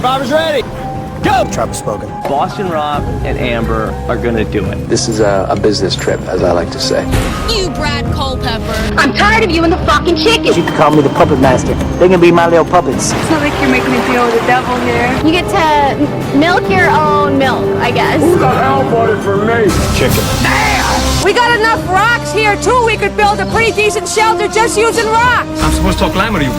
Survivor's ready. Go! Travis spoken. Boston Rob and Amber are gonna do it. This is a business trip, as I like to say. You, Brad Culpepper. I'm tired of you and the fucking chicken. You can call me the puppet master. They can be my little puppets. It's not like you're making a deal with the devil here. You get to milk your own milk, I guess. Who the hell voted for me? Chicken. We got enough rocks here, too. We could build a pretty decent shelter just using rocks. I'm supposed to talk glamour to you.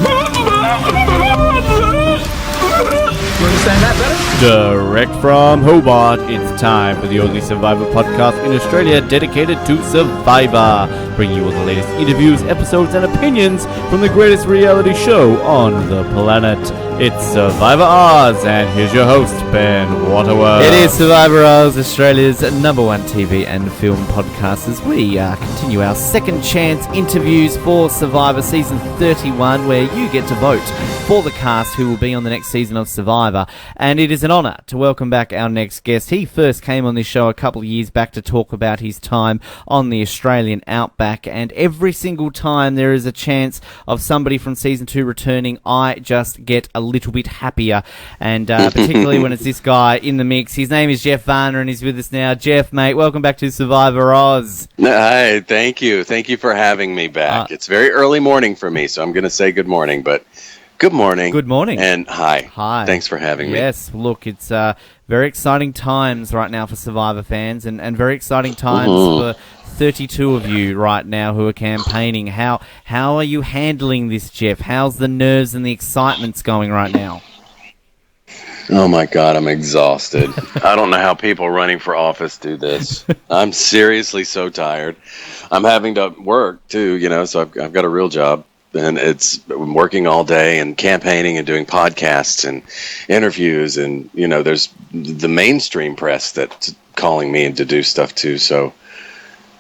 You understand that better? Direct from Hobart, it's time for the only Survivor podcast in Australia dedicated to Survivor, bringing you all the latest interviews, episodes and opinions from the greatest reality show on the planet. It's Survivor Oz, and here's your host, Ben Waterworth. It is Survivor Oz, Australia's number one TV and film podcast, as we continue our second chance interviews for Survivor Season 31, where you get to vote for the cast who will be on the next season of Survivor. And it is an honour to welcome back our next guest. He first came on this show a couple of years back to talk about his time on the Australian Outback, and every single time there is a chance of somebody from Season 2 returning, I just get a little bit happier, and particularly when it's this guy in the mix. His name is Jeff Varner, and he's with us now. Jeff, mate, welcome back to Survivor Oz. Hi, thank you. Thank you for having me back. It's very early morning for me, so I'm going to say good morning, but good morning. Good morning. And hi. Hi. Thanks for having me. Yes, look, it's very exciting times right now for Survivor fans, and very exciting times for 32 of you right now who are campaigning. How are you handling this, Jeff? How's the nerves and the excitement's going right now? Oh my God, I'm exhausted. I don't know how people running for office do this. I'm seriously so tired. I'm having to work too, so I've got a real job. And I'm working all day and campaigning and doing podcasts and interviews. And, there's the mainstream press that's calling me to do stuff too. So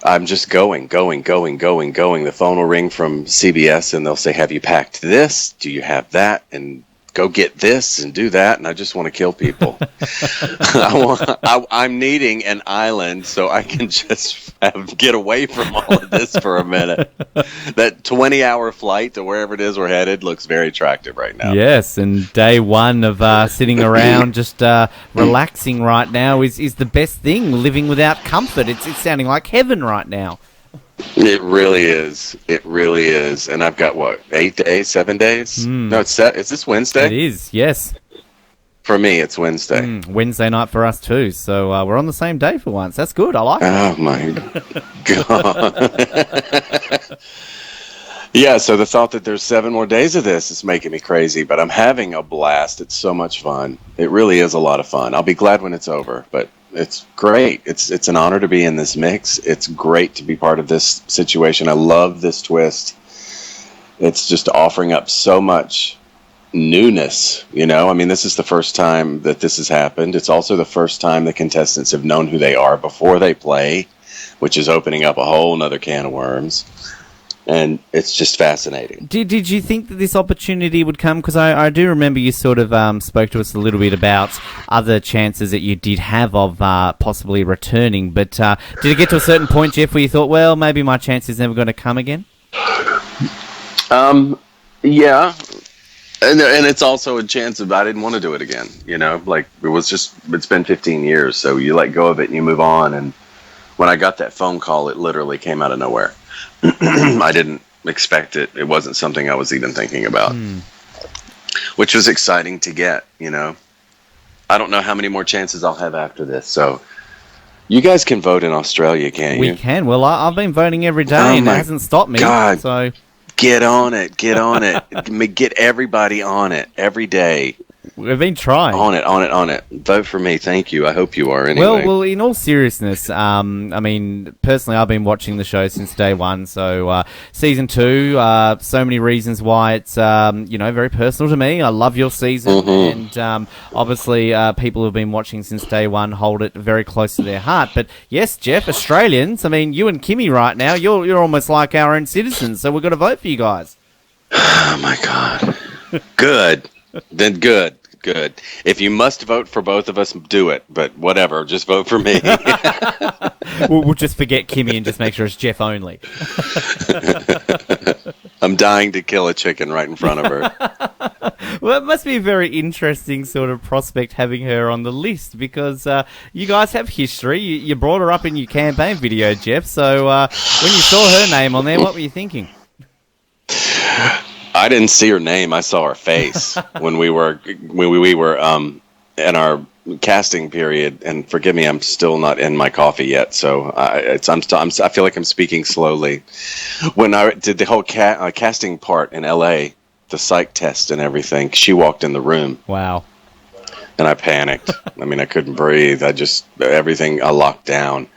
I'm just going. The phone will ring from CBS and they'll say, have you packed this? Do you have that? And go get this and do that. And I just want to kill people. I'm needing an island so I can just get away from all of this for a minute. That 20-hour flight to wherever it is we're headed looks very attractive right now. Yes, and day one of sitting around just relaxing right now is the best thing, living without comfort. It's sounding like heaven right now. It really is. It really is. And I've got, 8 days, 7 days? No, it's set. Is this Wednesday? It is, yes. For me, it's Wednesday. Wednesday night for us too. So we're on the same day for once. That's good. I like it. Oh, my God. Yeah, so the thought that there's 7 more days of this is making me crazy, but I'm having a blast. It's so much fun. It really is a lot of fun. I'll be glad when it's over, but it's great. It's an honor to be in this mix. It's great to be part of this situation. I love this twist. It's just offering up so much newness, this is the first time that this has happened. It's also the first time the contestants have known who they are before they play, which is opening up a whole nother can of worms. And it's just fascinating. Did you think that this opportunity would come? Because I do remember you sort of spoke to us a little bit about other chances that you did have of possibly returning. But did it get to a certain point, Jeff, where you thought, well, maybe my chance is never going to come again? Yeah. And it's also a chance of I didn't want to do it again. It's been 15 years. So you let go of it and you move on. And when I got that phone call, it literally came out of nowhere. I didn't expect it. It wasn't something I was even thinking about, which was exciting to get, I don't know how many more chances I'll have after this. So you guys can vote in Australia, can't you? We can. Well, I've been voting every day and it hasn't stopped me. God. So get on it. Get everybody on it every day. We've been trying. On it. Vote for me. Thank you. I hope you are anyway. Well, in all seriousness, personally, I've been watching the show since day one. So, season 2, so many reasons why it's, very personal to me. I love your season. And, obviously, people who've been watching since day one hold it very close to their heart. But yes, Jeff, Australians, you and Kimmy right now, you're almost like our own citizens. So we've got to vote for you guys. Oh, my God. Good. Then good. If you must vote for both of us, do it. But whatever, just vote for me. We'll just forget Kimmy and just make sure it's Jeff only. I'm dying to kill a chicken right in front of her. Well, it must be a very interesting sort of prospect having her on the list because you guys have history. You brought her up in your campaign video, Jeff. So when you saw her name on there, what were you thinking? I didn't see her name. I saw her face when we were in our casting period. And forgive me, I'm still not in my coffee yet, so I feel like I'm speaking slowly. When I did the whole casting part in L.A., the psych test and everything, she walked in the room. Wow. And I panicked. I mean, I couldn't breathe. Everything I locked down.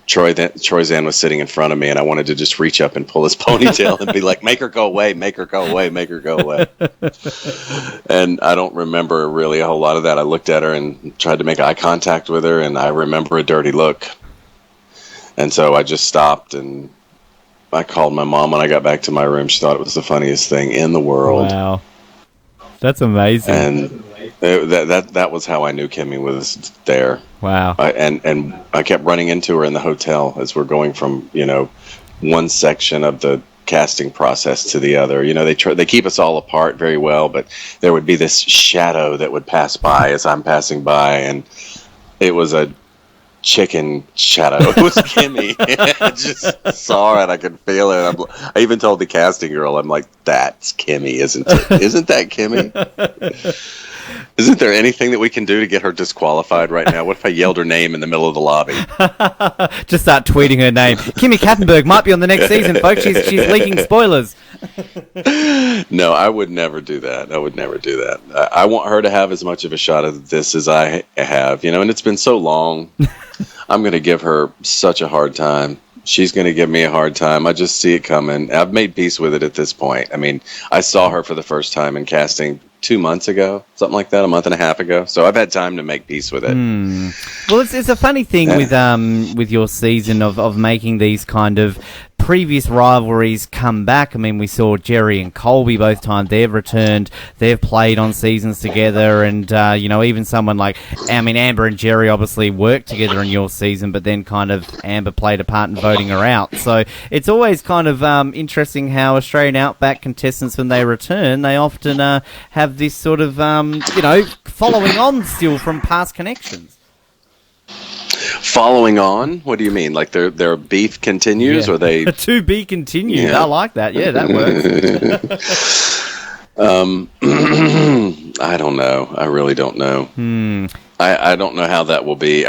Troy Zan was sitting in front of me, and I wanted to just reach up and pull his ponytail and be like, make her go away, make her go away, make her go away. And I don't remember really a whole lot of that. I looked at her and tried to make eye contact with her, and I remember a dirty look. And so I just stopped, and I called my mom when I got back to my room. She thought it was the funniest thing in the world. Wow. That's amazing. And that was how I knew Kimmy was there. Wow. And I kept running into her in the hotel as we're going from, one section of the casting process to the other. They keep us all apart very well, but there would be this shadow that would pass by as I'm passing by, and it was a chicken shadow. It was Kimmy. I just saw it. I could feel it. I even told the casting girl, I'm like, that's Kimmy, isn't it? Isn't that Kimmy? Isn't there anything that we can do to get her disqualified right now? What if I yelled her name in the middle of the lobby? Just start tweeting her name. Kimmy Kattenberg might be on the next season, folks. She's leaking spoilers. No, I would never do that. I would never do that. I want her to have as much of a shot at this as I have, and it's been so long. I'm going to give her such a hard time. She's going to give me a hard time. I just see it coming. I've made peace with it at this point. I mean, I saw her for the first time in casting 2 months ago, something like that, a month and a half ago. So I've had time to make peace with it. Well, it's a funny thing with your season of making these kind of previous rivalries come back. I mean, we saw Jerry and Colby both times. They've returned. They've played on seasons together. And, even someone like, Amber and Jerry obviously worked together in your season, but then kind of Amber played a part in voting her out. So it's always kind of interesting how Australian Outback contestants, when they return, they often have this sort of, following on still from past connections. Following on? What do you mean? Like their beef continues, or they to be continued? Yeah. I like that. Yeah, that works. I don't know. I really don't know. I don't know how that will be.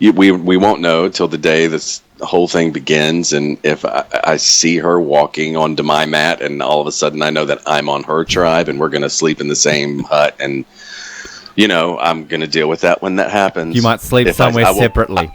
We won't know till the day this whole thing begins, and if I see her walking onto my mat, and all of a sudden I know that I'm on her tribe, and we're going to sleep in the same hut, and I'm going to deal with that when that happens. You might sleep somewhere separately.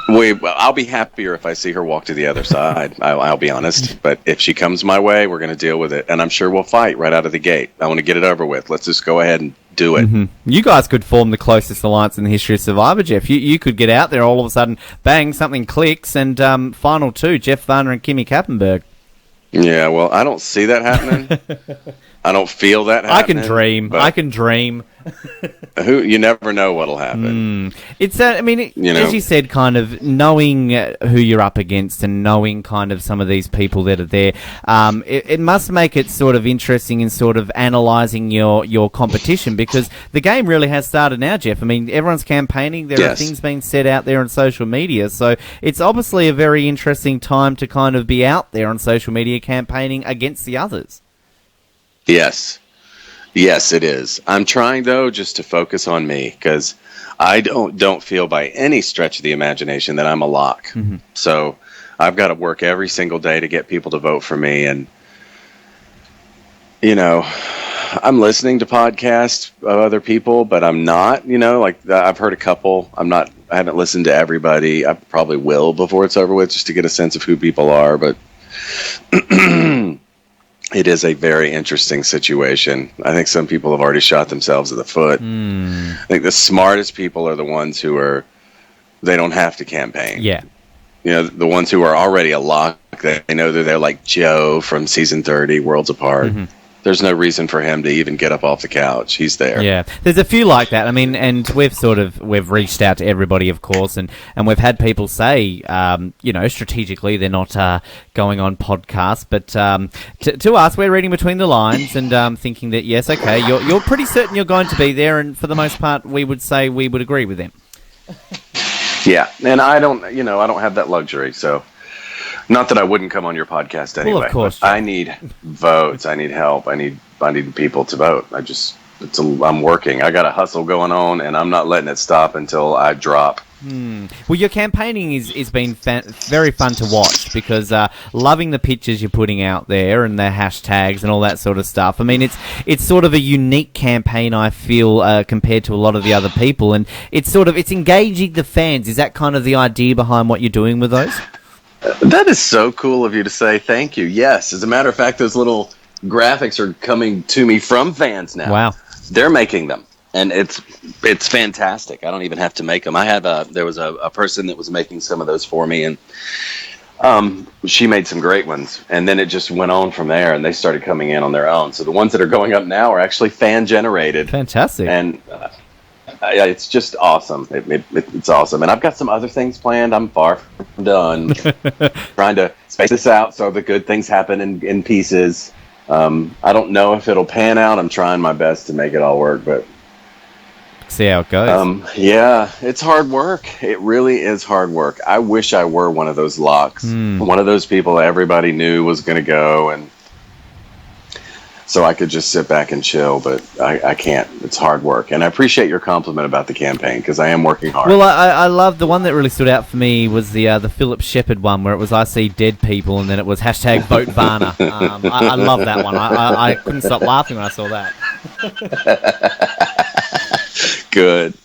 I'll be happier if I see her walk to the other side. I'll be honest. But if she comes my way, we're going to deal with it. And I'm sure we'll fight right out of the gate. I want to get it over with. Let's just go ahead and do it. Mm-hmm. You guys could form the closest alliance in the history of Survivor, Jeff. You could get out there, all of a sudden, bang, something clicks, and final two, Jeff Varner and Kimmy Kattenberg. Yeah, well, I don't see that happening. I don't feel that happening. I can dream. You never know what'll happen. It's as you said, kind of knowing who you're up against and knowing kind of some of these people that are there. It must make it sort of interesting in sort of analysing your competition, because the game really has started now, Jeff. I mean, everyone's campaigning. There are things being said out there on social media, so it's obviously a very interesting time to kind of be out there on social media campaigning against the others. Yes, it is. I'm trying, though, just to focus on me, because I don't feel by any stretch of the imagination that I'm a lock. Mm-hmm. So I've got to work every single day to get people to vote for me. And, I'm listening to podcasts of other people, but I'm not, I've heard a couple. I haven't listened to everybody. I probably will before it's over with, just to get a sense of who people are. But it is a very interesting situation. I think some people have already shot themselves in the foot. I think the smartest people are the ones they don't have to campaign. Yeah. The ones who are already a lock, they know they're there, like Joe from season 30, Worlds Apart. Mm-hmm. there's no reason for him to even get up off the couch. He's there. Yeah, there's a few like that. I mean, and we've reached out to everybody, of course, and we've had people say, strategically they're not going on podcasts, but to us, we're reading between the lines and thinking that yes, okay, you're pretty certain you're going to be there, and for the most part, we would say we would agree with them. Yeah, and I don't have that luxury, so. Not that I wouldn't come on your podcast anyway. Well, of course. I need votes. I need help. I need people to vote. I'm working. I got a hustle going on, and I'm not letting it stop until I drop. Well, your campaigning is been very fun to watch because loving the pictures you're putting out there and the hashtags and all that sort of stuff. I mean, it's sort of a unique campaign, I feel, compared to a lot of the other people, and it's engaging the fans. Is that kind of the idea behind what you're doing with those? That is so cool of you to say. Thank you. Yes, as a matter of fact, those little graphics are coming to me from fans now. Wow, they're making them, and it's fantastic. I don't even have to make them. There was a person that was making some of those for me, and she made some great ones, and then it just went on from there, and they started coming in on their own. So the ones that are going up now are actually fan generated. Fantastic. And it's just awesome. It's awesome. And I've got some other things planned. I'm far from done. Trying to space this out so the good things happen in pieces. I don't know if it'll pan out. I'm trying my best to make it all work, but see how it goes. Yeah, it's hard work. It really is hard work. I wish I were one of those locks. One of those people that everybody knew was going to go, and so I could just sit back and chill, but I can't. It's hard work. And I appreciate your compliment about the campaign, because I am working hard. Well, I love the one that really stood out for me was the Philip Shepherd one, where it was I see dead people, and then it was hashtag vote Varner. I love that one. I couldn't stop laughing when I saw that. Good.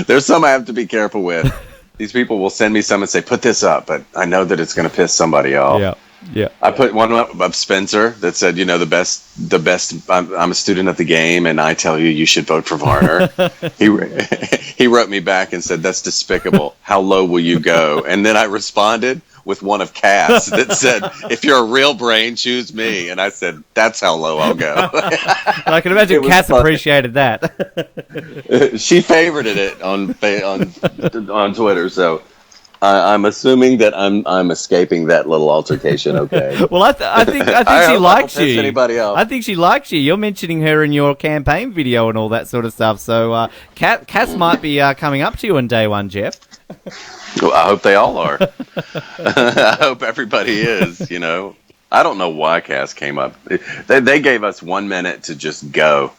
There's some I have to be careful with. These people will send me some and say, put this up, but I know that it's going to piss somebody off. Yeah. I put one up of Spencer that said, the best, I'm a student of the game, and I tell you should vote for Varner. He wrote me back and said, that's despicable. How low will you go? And then I responded with one of Cass that said, if you're a real brain, choose me. And I said, that's how low I'll go. I can imagine Cass appreciated that. She favorited it on Twitter, so I'm assuming that I'm escaping that little altercation. Okay. Well, I think she likes you. Anybody else. I think she likes you. You're mentioning her in your campaign video and all that sort of stuff. So Cass might be coming up to you on day one, Jeff. Well, I hope they all are. I hope everybody is. I don't know why Cass came up. They gave us 1 minute to just go,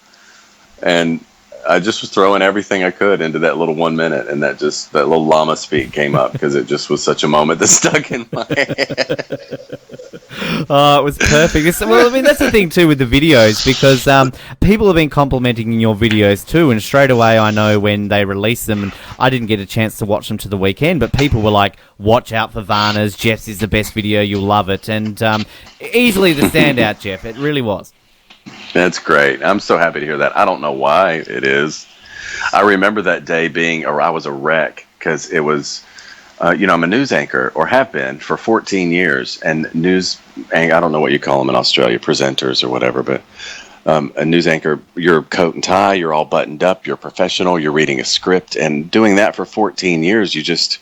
and I just was throwing everything I could into that little 1 minute, and that little llama speak came up because it just was such a moment that stuck in my head. Oh, it was perfect. Well, I mean, that's the thing too with the videos, because people have been complimenting your videos too, and straight away I know when they release them, and I didn't get a chance to watch them to the weekend, but people were like, watch out for Varner's, Jeff's is the best video, you'll love it, and easily the standout, Jeff, it really was. That's great. I'm so happy to hear that. I don't know why it is. I remember that day I was a wreck, because it was, I'm a news anchor, or have been, for 14 years. And I don't know what you call them in Australia, presenters or whatever, but a news anchor, you're coat and tie, you're all buttoned up, you're professional, you're reading a script. And doing that for 14 years, you just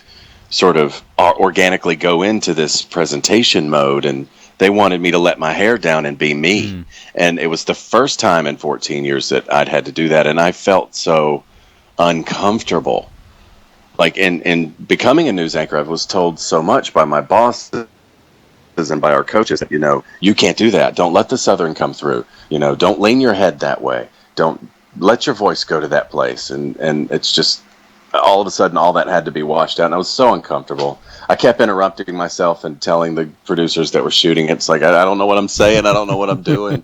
sort of organically go into this presentation mode, and they wanted me to let my hair down and be me. And it was the first time in 14 years that I'd had to do that. And I felt so uncomfortable. Like in becoming a news anchor, I was told so much by my bosses and by our coaches that, you can't do that. Don't let the Southern come through. Don't lean your head that way. Don't let your voice go to that place. And it's just, all of a sudden, all that had to be washed out. And I was so uncomfortable. I kept interrupting myself and telling the producers that were shooting, it's like, I don't know what I'm saying. I don't know what I'm doing.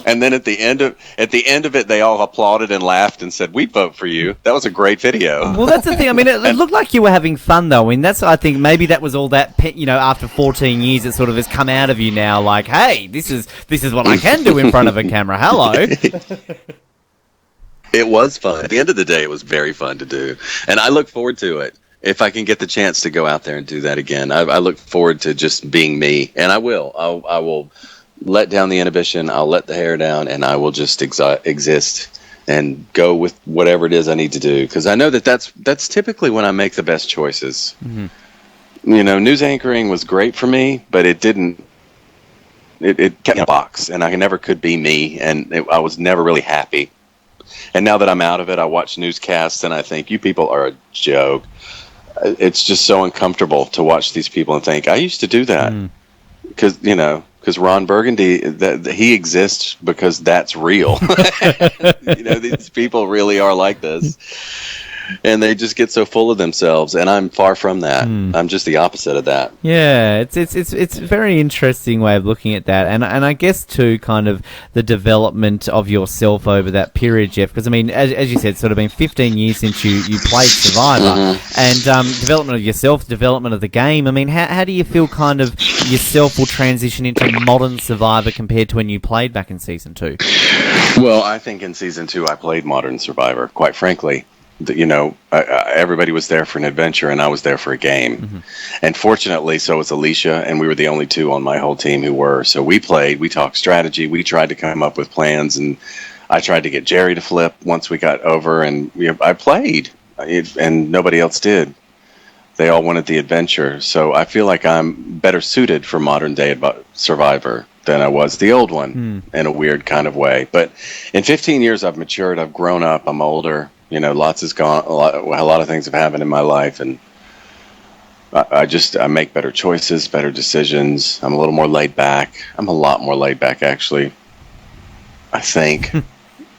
And then at the end of it, they all applauded and laughed and said, "We vote for you. That was a great video." Well, that's the thing. I mean, it looked like you were having fun, though. I mean, I think maybe that was all that. After 14 years, it sort of has come out of you now. Like, hey, this is what I can do in front of a camera. Hello. It was fun. At the end of the day, it was very fun to do, and I look forward to it. If I can get the chance to go out there and do that again, I look forward to just being me, and I will. I will let down the inhibition. I'll let the hair down, and I will just exist and go with whatever it is I need to do. Because I know that's typically when I make the best choices. You know, news anchoring was great for me, but it didn't. It kept me in a box, and I never could be me, and I was never really happy. And now that I'm out of it, I watch newscasts, and I think, you people are a joke. It's just so uncomfortable to watch these people and think, I used to do that. Because, Ron Burgundy, he exists because that's real. These people really are like this. And they just get so full of themselves, and I'm far from that. I'm just the opposite of that. Yeah, it's a very interesting way of looking at that, and I guess too, kind of the development of yourself over that period, Jeff. Because I mean, as you said, it's sort of been 15 years since you played Survivor, and development of yourself, development of the game. I mean, how do you feel kind of yourself will transition into modern Survivor compared to when you played back in season 2? Well, I think in season 2 I played modern Survivor. Quite frankly. Everybody was there for an adventure, and I was there for a game. And fortunately, so was Alicia, and we were the only two on my whole team who were. So we played, we talked strategy, we tried to come up with plans, and I tried to get Jerry to flip once we got over, and I played, and nobody else did. They all wanted the adventure. So I feel like I'm better suited for modern day Survivor than I was the old one in a weird kind of way. But in 15 years, I've matured, I've grown up, I'm older. Lots has gone. A lot of things have happened in my life, and I make better choices, better decisions. I'm a little more laid back. I'm a lot more laid back, actually. I think.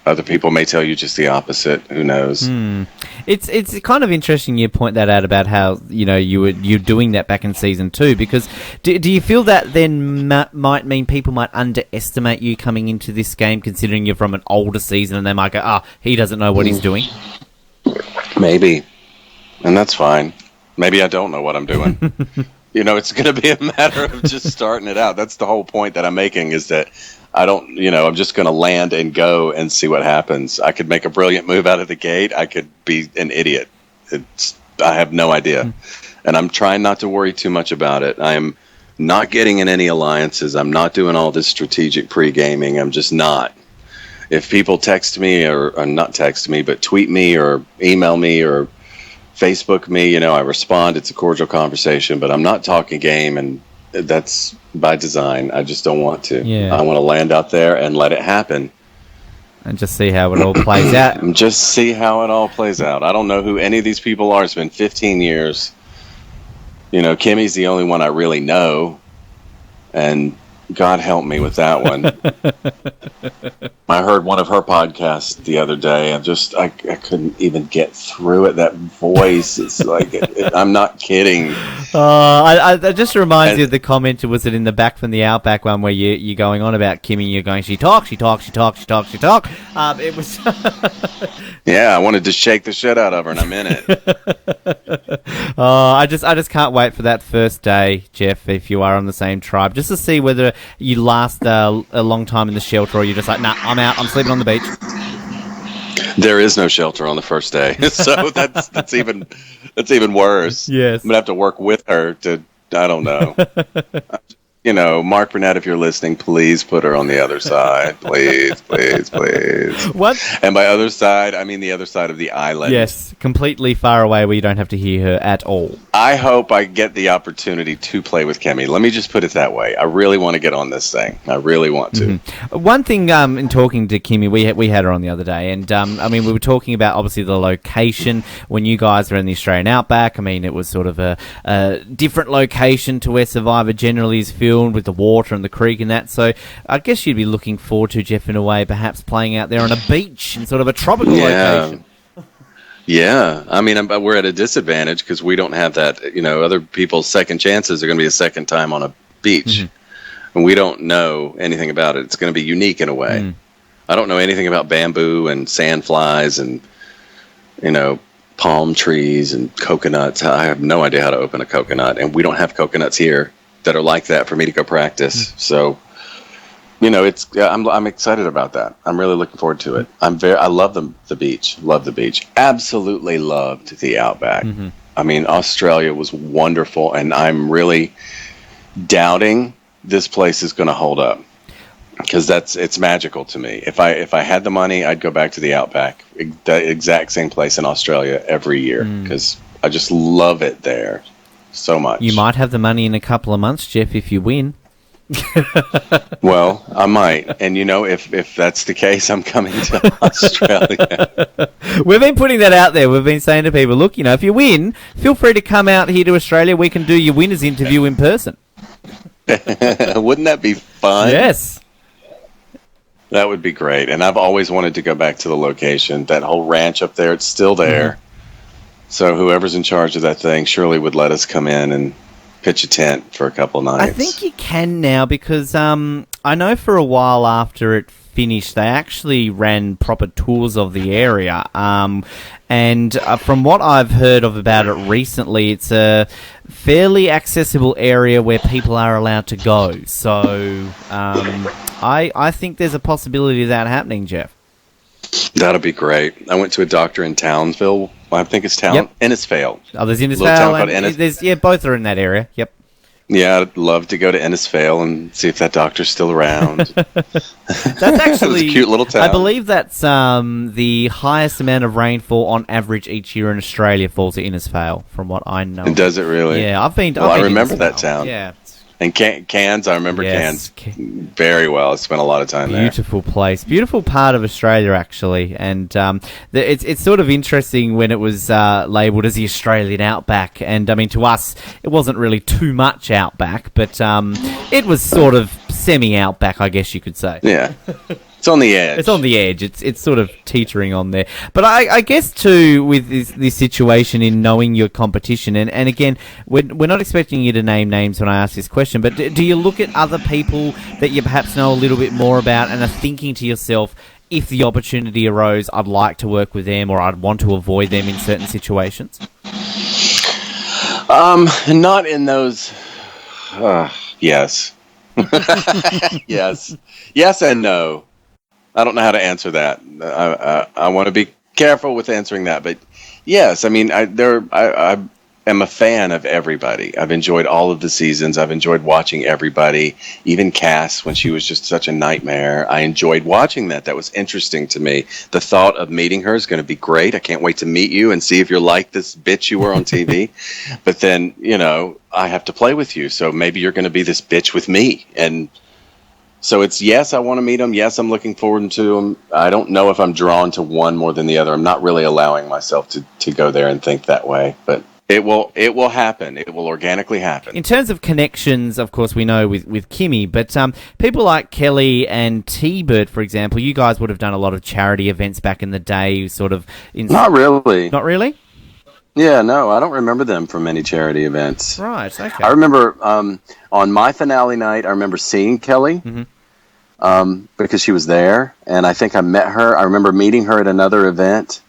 Other people may tell you just the opposite. Who knows? It's kind of interesting you point that out about how you're doing that back in season 2, because do you feel that then might mean people might underestimate you coming into this game, considering you're from an older season, and they might go, he doesn't know what he's doing? Maybe, and that's fine. Maybe I don't know what I'm doing. It's going to be a matter of just starting it out. That's the whole point that I'm making, is that I don't, I'm just going to land and go and see what happens. I could make a brilliant move out of the gate. I could be an idiot. I have no idea. And I'm trying not to worry too much about it. I am not getting in any alliances. I'm not doing all this strategic pre-gaming. I'm just not. If people text me or not text me, but tweet me or email me or Facebook me, I respond. It's a cordial conversation, but I'm not talking game, and that's by design. I just don't want to. I want to land out there and let it happen. And just see how it all plays out. Just see how it all plays out. I don't know who any of these people are. It's been 15 years. Kimmy's the only one I really know. And God help me with that one. I heard one of her podcasts the other day, and I couldn't even get through it. That voice, it's like, I'm not kidding. I just reminds you of the comment, was it in the Back from the Outback one, where you're going on about Kimmy, you're going, she talks. It was... Yeah, I wanted to shake the shit out of her, and I'm in it. I just can't wait for that first day, Jeff, if you are on the same tribe, just to see whether you last a long time in the shelter, or you're just like, nah, I'm out, I'm sleeping on the beach. There is no shelter on the first day, so that's even worse. Yes, I'm gonna have to work with her to. I don't know. Mark Burnett, if you're listening, please put her on the other side. Please. What? And by other side, I mean the other side of the island. Yes, completely far away where you don't have to hear her at all. I hope I get the opportunity to play with Kimmy. Let me just put it that way. I really want to get on this thing. I really want to. One thing, in talking to Kimmy, we had her on the other day, and we were talking about obviously the location when you guys were in the Australian Outback. I mean, it was sort of a different location to where Survivor generally is filmed, with the water and the creek and that. So I guess you'd be looking forward to, Jeff, in a way, perhaps playing out there on a beach in sort of a tropical location. Yeah, I mean, we're at a disadvantage because we don't have that. Other people's second chances are going to be a second time on a beach, and we don't know anything about it. It's going to be unique in a way. I don't know anything about bamboo and sandflies and palm trees and coconuts. I have no idea how to open a coconut, and we don't have coconuts here that are like that for me to go practice. So, I'm excited about that. I'm really looking forward to it. I love the beach. Love the beach. Absolutely loved the Outback. I mean, Australia was wonderful, and I'm really doubting this place is going to hold up. because it's magical to me. If I had the money, I'd go back to the Outback, the exact same place in Australia every year, because I just love it there so much. You might have the money in a couple of months, Jeff, if you win. Well, I might, and if that's the case, I'm coming to Australia. We've been putting that out there. We've been saying to people, look, if you win, feel free to come out here to Australia. We can do your winners interview in person. Wouldn't that be fun? Yes. That would be great. And I've always wanted to go back to the location. That whole ranch up there, it's still there. So whoever's in charge of that thing surely would let us come in and pitch a tent for a couple nights. I think you can now because I know for a while after it finished, they actually ran proper tours of the area. And from what I've heard about it recently, it's a fairly accessible area where people are allowed to go. So I think there's a possibility of that happening, Jeff. That'll be great. I went to a doctor in Townsville. I think it's Innisfail. Oh, there's Little town called Innisfail. Both are in that area. Yep. Yeah, I'd love to go to Innisfail and see if that doctor's still around. That's actually it's a cute little town. I believe that's the highest amount of rainfall on average each year in Australia falls at Innisfail, from what I know. And does it really? Yeah, I've been. I remember that town. Yeah. And Cairns, I remember Cairns very well. I spent a lot of time there. Beautiful place. Beautiful part of Australia, actually. And it's sort of interesting when it was labelled as the Australian Outback. And, I mean, to us, it wasn't really too much Outback, but it was sort of semi-Outback, I guess you could say. Yeah. It's on the edge. It's on the edge. It's sort of teetering on there. But I guess, too, with this situation in knowing your competition, and again, we're not expecting you to name names when I ask this question, but do you look at other people that you perhaps know a little bit more about and are thinking to yourself, if the opportunity arose, I'd like to work with them or I'd want to avoid them in certain situations? Not in those... yes. Yes and no. I don't know how to answer that. I want to be careful with answering that, but yes, I mean, I am a fan of everybody. I've enjoyed all of the seasons. I've enjoyed watching everybody, even Cass when she was just such a nightmare. I enjoyed watching that. That was interesting to me. The thought of meeting her is going to be great. I can't wait to meet you and see if you're like this bitch you were on TV. But then, I have to play with you, so maybe you're going to be this bitch with me. And so it's yes, I want to meet him. Yes, I'm looking forward to him. I don't know if I'm drawn to one more than the other. I'm not really allowing myself to go there and think that way. But it will happen. It will organically happen. In terms of connections, of course, we know with Kimmy, but people like Kelly and T-Bird, for example, you guys would have done a lot of charity events back in the day, sort of. Not really. Not really? Yeah, no, I don't remember them from many charity events. Right, okay. I remember on my finale night, I remember seeing Kelly because she was there, and I think I met her. I remember meeting her at another event.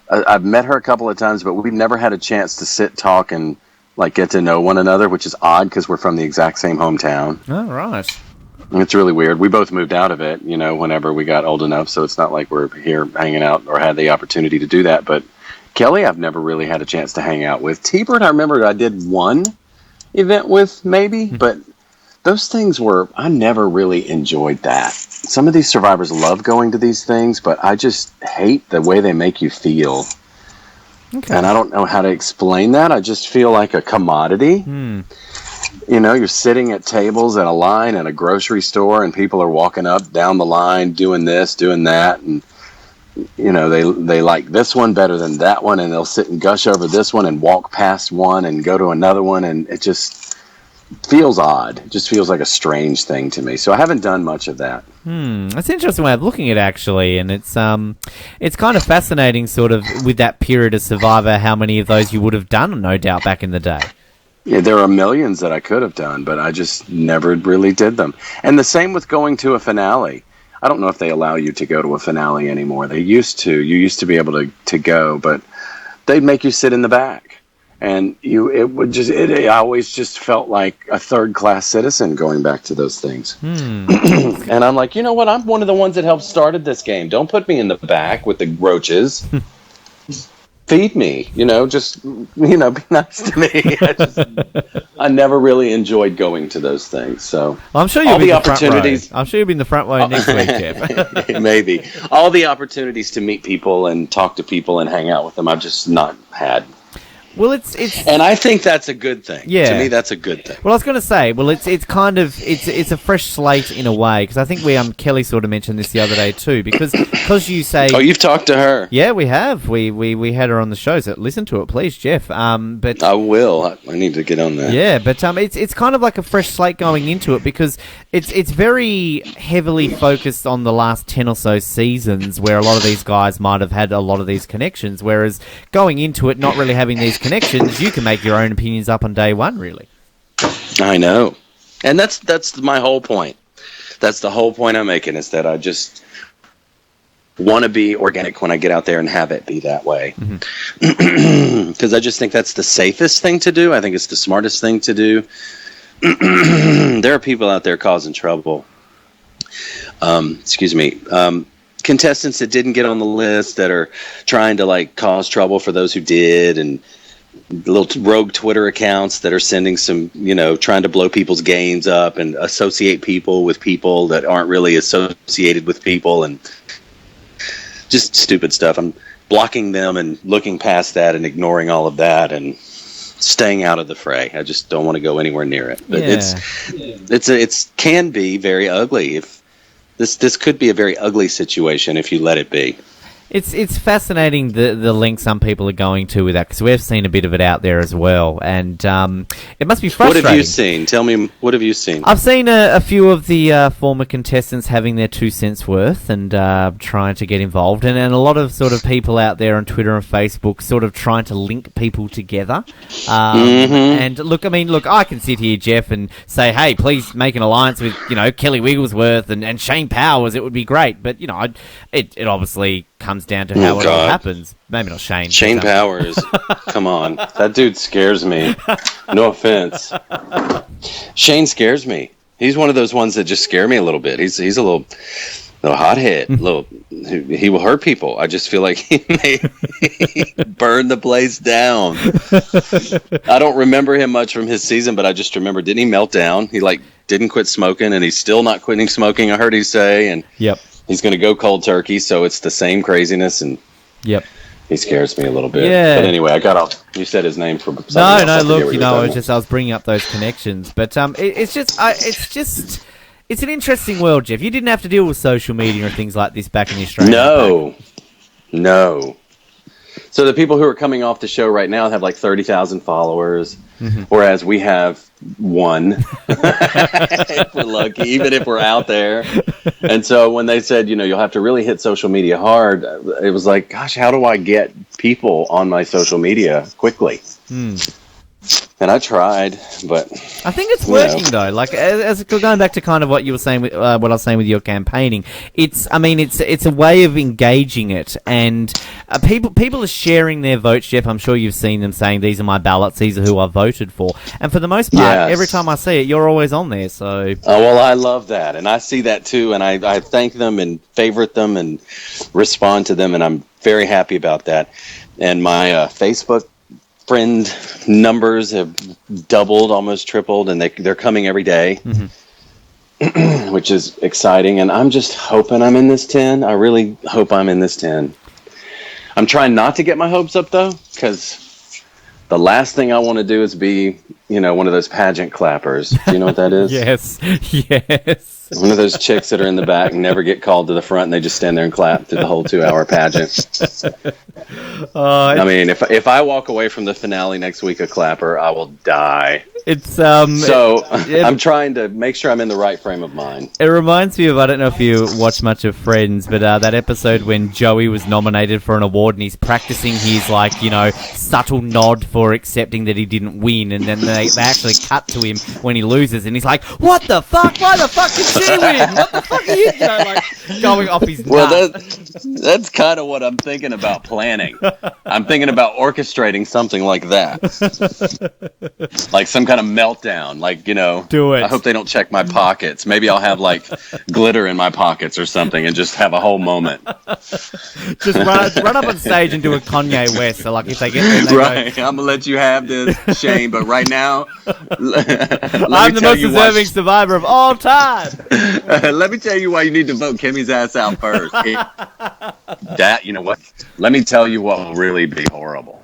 I've met her a couple of times, but we've never had a chance to sit, talk, and get to know one another, which is odd because we're from the exact same hometown. Oh, right. It's really weird. We both moved out of it, whenever we got old enough, so it's not like we're here hanging out or had the opportunity to do that, but Kelly, I've never really had a chance to hang out with. T-Bird, I remember I did one event with, maybe, but those things I never really enjoyed that. Some of these survivors love going to these things, but I just hate the way they make you feel. Okay. And I don't know how to explain that. I just feel like a commodity. You're sitting at tables in a line at a grocery store, and people are walking up, down the line, doing this, doing that, and they like this one better than that one, and they'll sit and gush over this one and walk past one and go to another one, and it just feels odd. It just feels like a strange thing to me. So I haven't done much of that. That's an interesting way of looking at it, actually, and it's kind of fascinating, sort of, with that period of Survivor, how many of those you would have done, no doubt, back in the day. Yeah, there are millions that I could have done, but I just never really did them. And the same with going to a finale. I don't know if they allow you to go to a finale anymore. They used to. You used to be able to go, but they'd make you sit in the back. And I always just felt like a third-class citizen going back to those things. And I'm like, you know what? I'm one of the ones that helped started this game. Don't put me in the back with the roaches. feed me, just, be nice to me. I never really enjoyed going to those things. So I'm sure you'll be in the front row. I'm sure you'll be in the front row next week, Jeff. Maybe. All the opportunities to meet people and talk to people and hang out with them, I've just not had. Well, it's and I think that's a good thing. Yeah. To me, that's a good thing. Well, I was going to say, it's kind of it's a fresh slate in a way, because I think Kelly sort of mentioned this the other day too, because you say, oh, you've talked to her. Yeah, we have. We had her on the show, so listen to it, please, Jeff. But I will. I need to get on that. Yeah, but it's kind of like a fresh slate going into it, because it's very heavily focused on the last 10 or so seasons, where a lot of these guys might have had a lot of these connections, whereas going into it not really having these connections, you can make your own opinions up on day one, really. I know. And that's my whole point. That's the whole point I'm making, is that I just want to be organic when I get out there and have it be that way. Because I just think that's the safest thing to do. I think it's the smartest thing to do. There are people out there causing trouble. Contestants that didn't get on the list, that are trying to cause trouble for those who did, and little rogue Twitter accounts that are sending some, trying to blow people's games up and associate people with people that aren't really associated with people, and just stupid stuff. I'm blocking them and looking past that and ignoring all of that and staying out of the fray. I just don't want to go anywhere near it. But it can be very ugly. If this could be a very ugly situation if you let it be. It's fascinating the length some people are going to with that, because we've seen a bit of it out there as well, and it must be frustrating. What have you seen? Tell me, what have you seen? I've seen a few of the former contestants having their 2 cents worth and trying to get involved, and a lot of sort of people out there on Twitter and Facebook sort of trying to link people together. And look, I can sit here, Jeff, and say, hey, please make an alliance with Kelly Wigglesworth and Shane Powers. It would be great, but it obviously comes down to how it all happens. Maybe not Shane. Shane Powers. Come on. That dude scares me. No offense. Shane scares me. He's one of those ones that just scare me a little bit. He's a little hothead. He will hurt people. I just feel like he may burn the place down. I don't remember him much from his season, but I just remember, didn't he melt down? He didn't quit smoking, and he's still not quitting smoking, I heard he say. And yep. He's going to go cold turkey, so it's the same craziness, and yep, he scares me a little bit. Yeah. But anyway, I got off. You said his name for no. Look, I was bringing up those connections, but it's an interesting world, Jeff. You didn't have to deal with social media and things like this back in Australia. No. So the people who are coming off the show right now have 30,000 followers, whereas we have 1. If we're lucky, even if we're out there. And so when they said, you'll have to really hit social media hard, it was like, gosh, how do I get people on my social media quickly? And I tried, but I think it's working though. As going back to kind of what you were saying, what I was saying with your campaigning, it's a way of engaging it, and people are sharing their votes. Jeff, I'm sure you've seen them saying, "These are my ballots. These are who I voted for." And for the most part, every time I see it, you're always on there. So, well, I love that, and I see that too, and I thank them and favorite them and respond to them, and I'm very happy about that. And my Facebook friend numbers have doubled, almost tripled, and they're coming every day, which is exciting. And I'm just hoping I'm in this 10. I really hope I'm in this 10. I'm trying not to get my hopes up, though, because the last thing I want to do is be, one of those pageant clappers. Do you know what that is? Yes. One of those chicks that are in the back and never get called to the front, and they just stand there and clap through the whole 2-hour pageant. If I walk away from the finale next week a clapper, I will die. I'm trying to make sure I'm in the right frame of mind. It reminds me of, I don't know if you watch much of Friends, but that episode when Joey was nominated for an award and he's practicing his subtle nod for accepting that he didn't win, and then they actually cut to him when he loses, and he's like, "What the fuck? Why the fuck did she win? What the fuck are you?" Like going off his Well, nuts. that's kind of what I'm thinking about planning. I'm thinking about orchestrating something like that, like some kind of meltdown. Like, Do it. I hope they don't check my pockets. Maybe I'll have like glitter in my pockets or something, and just have a whole moment. Just run up on stage and do a Kanye West. So like if they get there, they Right, I'm gonna let you have this, Shane. But right now, I'm the most deserving survivor of all time. Let me tell you why you need to vote Kimmy's ass out first. You know what? Let me tell you what will really be horrible.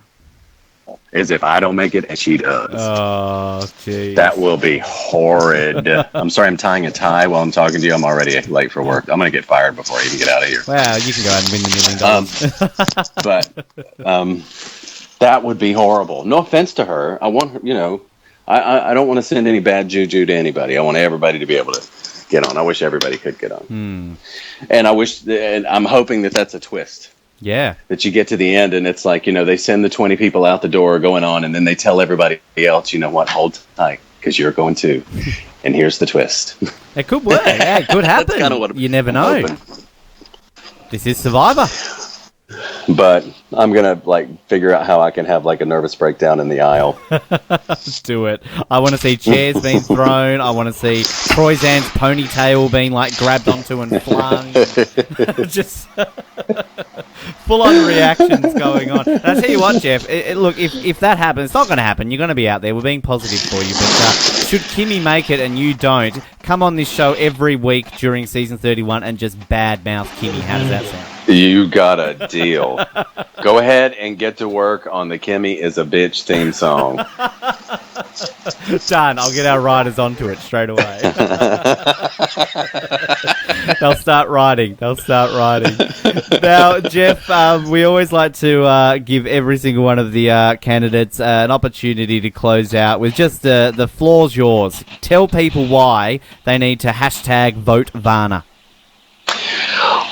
Is if I don't make it and she does. Oh, jeez. That will be horrid. I'm sorry, I'm tying a tie while I'm talking to you. I'm already late for work. I'm going to get fired before I even get out of here. Wow, you can go out and win the $1 million. But that would be horrible. No offense to her. I want her, I don't want to send any bad juju to anybody. I want everybody to be able to get on. I wish everybody could get on. And and I'm hoping that that's a twist. Yeah. That you get to the end and it's like, they send the 20 people out the door going on, and then they tell everybody else, hold tight because you're going to. And here's the twist. It could work. Yeah, it could happen. That's kind of what you never I'm know. hoping. This is Survivor. But I'm going to figure out how I can have a nervous breakdown in the aisle. Let's do it. I want to see chairs being thrown. I want to see Troyzan's ponytail being grabbed onto and flung. Just full on reactions going on. And I tell you what, Jeff, look, if that happens, it's not going to happen. You're going to be out there. We're being positive for you. But should Kimmy make it and you don't, come on this show every week during season 31 and just badmouth Kimmy. How does that sound? You got a deal. Go ahead and get to work on the Kimmy is a Bitch theme song. Done. I'll get our writers onto it straight away. They'll start writing. Now, Jeff, we always like to give every single one of the candidates an opportunity to close out with just the floor's yours. Tell people why they need to hashtag vote Varner.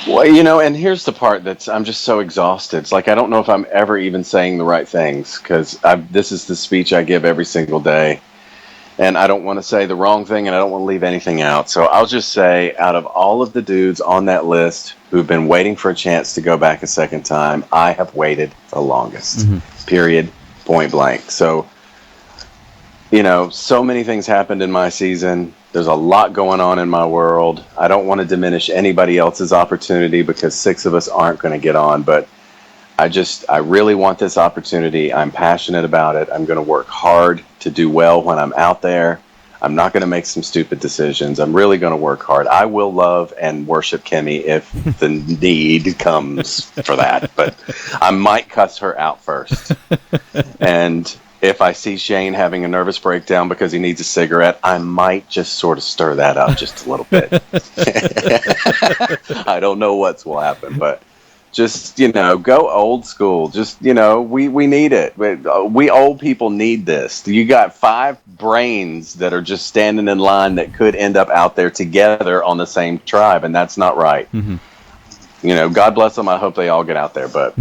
Well, and here's the part I'm just so exhausted. It's I don't know if I'm ever even saying the right things because this is the speech I give every single day. And I don't want to say the wrong thing and I don't want to leave anything out. So I'll just say out of all of the dudes on that list who've been waiting for a chance to go back a second time, I have waited the longest. Period. Point blank. So, so many things happened in my season. There's a lot going on in my world. I don't want to diminish anybody else's opportunity because 6 of us aren't going to get on, but I really want this opportunity. I'm passionate about it. I'm going to work hard to do well when I'm out there. I'm not going to make some stupid decisions. I'm really going to work hard. I will love and worship Kimmy if the need comes for that, but I might cuss her out first. And if I see Shane having a nervous breakdown because he needs a cigarette, I might just sort of stir that up just a little bit. I don't know what will happen, but just, go old school. Just, we need it. We old people need this. You got 5 brains that are just standing in line that could end up out there together on the same tribe, and that's not right. God bless them. I hope they all get out there, but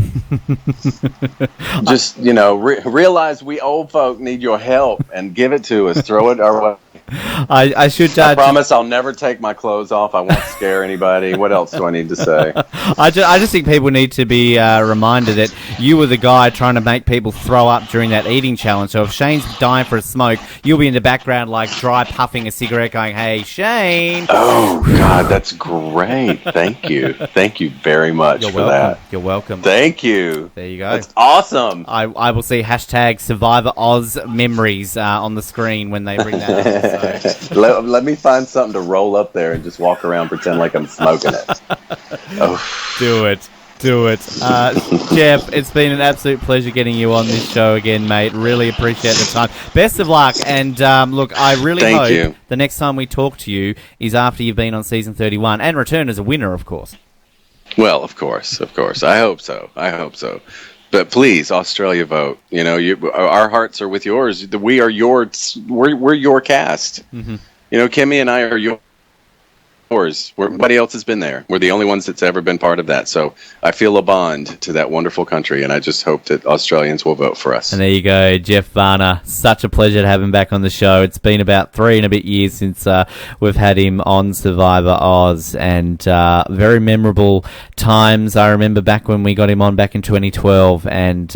just, realize we old folk need your help and give it to us. Throw it our way. I promise I'll never take my clothes off. I won't scare anybody. What else do I need to say? I just think people need to be reminded that you were the guy trying to make people throw up during that eating challenge. So if Shane's dying for a smoke, you'll be in the background dry puffing a cigarette going, "Hey, Shane." Oh, God, that's great. Thank you. Thank you very much for that. You're welcome. Thank you. There you go. That's awesome. I will see hashtag Survivor Oz memories on the screen when they bring that up. So. Let me find something to roll up there and just walk around, pretend like I'm smoking it. Oh. Do it. Jeff, it's been an absolute pleasure getting you on this show again, mate. Really appreciate the time. Best of luck. And look, I really hope the next time we talk to you is after you've been on season 31 and return as a winner, of course. Well, of course. I hope so. But please, Australia, vote. Our hearts are with yours. We're your cast. Kimmy and I are your Nobody else has been there. We're the only ones that's ever been part of that. So I feel a bond to that wonderful country, and I just hope that Australians will vote for us. And there you go, Jeff Varner. Such a pleasure to have him back on the show. It's been about 3 and a bit years since we've had him on Survivor Oz, and very memorable times. I remember back when we got him on back in 2012, and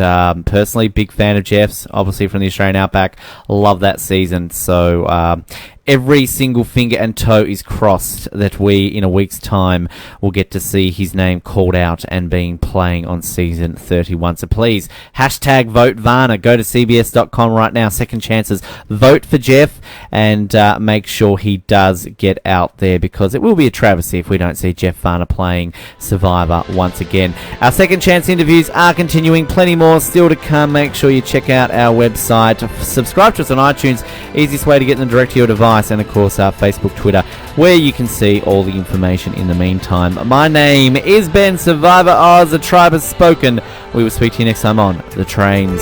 personally, big fan of Jeff's, obviously from the Australian Outback. Love that season. So every single finger and toe is crossed that we, in a week's time, will get to see his name called out and being playing on season 31. So please, hashtag vote Varner. Go to cbs.com right now. Second chances. Vote for Jeff and make sure he does get out there, because it will be a travesty if we don't see Jeff Varner playing Survivor once again. Our second chance interviews are continuing. Plenty more still to come. Make sure you check out our website. Subscribe to us on iTunes. Easiest way to get them direct to your device. And of course our Facebook, Twitter, where you can see all the information in the meantime. My name is Ben. Survivor Oz, the tribe has spoken. We will speak to you next time on The Trains.